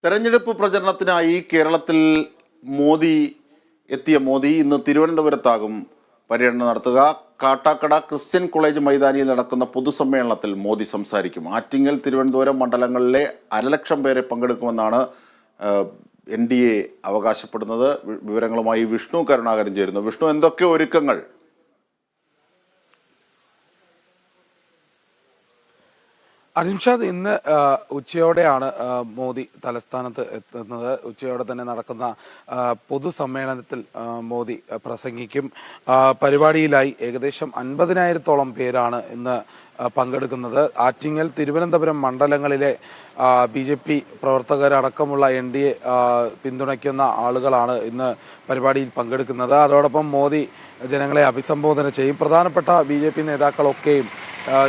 തെരഞ്ഞെടുപ്പ് പ്രചരണത്തിനായി കേരളത്തിൽ മോദി ഇന്ന് തിരുവനന്തപുരത്താകും പര്യടനം നടത്തുക. കാട്ടാക്കട ക്രിസ്ത്യൻ കോളേജ് മൈതാനിയിൽ നടക്കുന്ന പൊതുസമ്മേളനത്തിൽ മോദി സംസാരിക്കും. ആറ്റിങ്ങൽ, തിരുവനന്തപുരം മണ്ഡലങ്ങളിലെ 1,00,000 പേരെ പങ്കെടുക്കുമെന്നാണ് NDA അവകാശപ്പെടുന്നത്. വിവരങ്ങളുമായി വിഷ്ണു കരുണാകരൻ ചേരുന്നു. വിഷ്ണു, എന്തൊക്കെ ഒരുക്കങ്ങൾ? അജിംഷാദ്, ഇന്ന് ഉച്ചയോടെയാണ് മോദി തലസ്ഥാനത്ത് എത്തുന്നത്. ഉച്ചയോടെ തന്നെ നടക്കുന്ന പൊതുസമ്മേളനത്തിൽ മോദി പ്രസംഗിക്കും. പരിപാടിയിലായി ഏകദേശം 50,000-ഓളം പേരാണ് ഇന്ന് പങ്കെടുക്കുന്നത്. ആറ്റിങ്ങൽ, തിരുവനന്തപുരം മണ്ഡലങ്ങളിലെ BJP പ്രവർത്തകരടക്കമുള്ള NDA പിന്തുണയ്ക്കുന്ന ആളുകളാണ് ഇന്ന് പരിപാടിയിൽ പങ്കെടുക്കുന്നത്. അതോടൊപ്പം മോദി ജനങ്ങളെ അഭിസംബോധന ചെയ്യും. പ്രധാനപ്പെട്ട BJP നേതാക്കളൊക്കെയും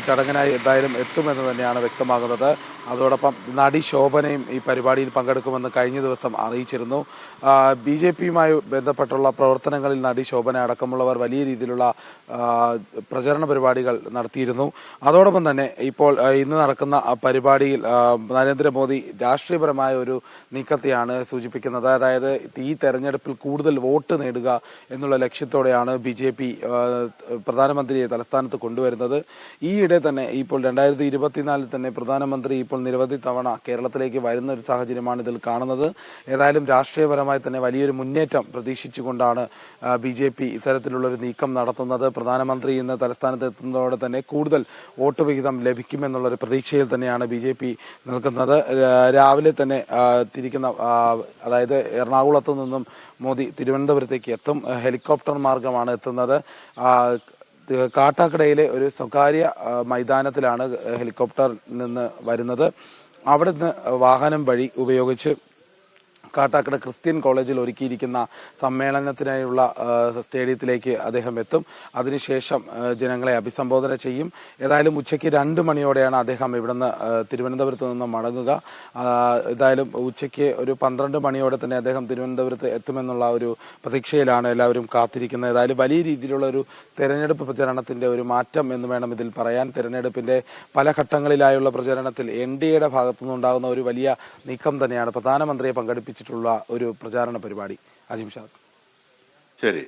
ചടങ്ങിനായി എന്തായാലും എത്തുമെന്ന് തന്നെയാണ് വ്യക്തമാകുന്നത്. അതോടൊപ്പം നടി ശോഭനയും ഈ പരിപാടിയിൽ പങ്കെടുക്കുമെന്ന് കഴിഞ്ഞ ദിവസം അറിയിച്ചിരുന്നു. BJPയുമായി ബന്ധപ്പെട്ടുള്ള പ്രവർത്തനങ്ങളിൽ നടി ശോഭന അടക്കമുള്ളവർ വലിയ രീതിയിലുള്ള പ്രചരണ പരിപാടികൾ നടത്തിയിരുന്നു. അതോടൊപ്പം തന്നെ ഇപ്പോൾ ഇന്ന് നടക്കുന്ന പരിപാടിയിൽ നരേന്ദ്രമോദി രാഷ്ട്രീയപരമായ ഒരു നീക്കത്തെയാണ് സൂചിപ്പിക്കുന്നത്. അതായത് ഈ തെരഞ്ഞെടുപ്പിൽ കൂടുതൽ വോട്ട് നേടുക എന്നുള്ള ലക്ഷ്യത്തോടെയാണ് BJP പ്രധാനമന്ത്രിയെ തലസ്ഥാനത്ത് കൊണ്ടുവരുന്നത്. ഈയിടെ തന്നെ ഇപ്പോൾ 2024 തന്നെ പ്രധാനമന്ത്രി ഇപ്പോൾ നിരവധി തവണ കേരളത്തിലേക്ക് വരുന്ന ഒരു സാഹചര്യമാണ് ഇതിൽ കാണുന്നത്. ഏതായാലും രാഷ്ട്രീയപരമായി തന്നെ വലിയൊരു മുന്നേറ്റം പ്രതീക്ഷിച്ചുകൊണ്ടാണ് BJP ഇത്തരത്തിലുള്ളൊരു നീക്കം നടത്തുന്നത്. പ്രധാനമന്ത്രി ഇന്ന് തലസ്ഥാനത്ത് എത്തുന്നതോടെ തന്നെ കൂടുതൽ വോട്ട് വിഹിതം ലഭിക്കുമെന്നുള്ളൊരു പ്രതീക്ഷയിൽ തന്നെയാണ് BJP നിൽക്കുന്നത്. രാവിലെ തന്നെ തിരിക്കുന്ന, അതായത് എറണാകുളത്ത് നിന്നും മോദി തിരുവനന്തപുരത്തേക്ക് എത്തും. ഹെലികോപ്റ്റർ മാർഗമാണ് എത്തുന്നത്. കാട്ടാക്കടയിലെ ഒരു സ്വകാര്യ മൈതാനത്തിലാണ് ഹെലികോപ്റ്റർ നിന്ന് വരുന്നത്. അവിടെ നിന്ന് വാഹനം വഴി ഉപയോഗിച്ച് കാട്ടാക്കട ക്രിസ്ത്യൻ കോളേജിൽ ഒരുക്കിയിരിക്കുന്ന സമ്മേളനത്തിനായുള്ള സ്റ്റേഡിയത്തിലേക്ക് അദ്ദേഹം എത്തും. അതിനുശേഷം ജനങ്ങളെ അഭിസംബോധന ചെയ്യും. ഏതായാലും ഉച്ചയ്ക്ക് 2 മണിയോടെയാണ് അദ്ദേഹം ഇവിടുന്ന് തിരുവനന്തപുരത്ത് നിന്ന് മടങ്ങുക. ഏതായാലും ഉച്ചയ്ക്ക് ഒരു 12 മണിയോടെ തന്നെ അദ്ദേഹം തിരുവനന്തപുരത്ത് എത്തുമെന്നുള്ള ഒരു പ്രതീക്ഷയിലാണ് എല്ലാവരും കാത്തിരിക്കുന്നത്. ഏതായാലും വലിയ രീതിയിലുള്ള ഒരു തെരഞ്ഞെടുപ്പ് പ്രചരണത്തിന്റെ ഒരു മാറ്റം എന്ന് വേണം ഇതിൽ പറയാൻ. തെരഞ്ഞെടുപ്പിന്റെ പല ഘട്ടങ്ങളിലായുള്ള പ്രചരണത്തിൽ NDAയുടെ ഭാഗത്തുനിന്നുണ്ടാകുന്ന ഒരു വലിയ നീക്കം തന്നെയാണ് പ്രധാനമന്ത്രിയെ പങ്കെടുപ്പിച്ചിട്ടുള്ള ഒരു പ്രചാരണ പരിപാടി. അജിംഷാദ്, ശരി.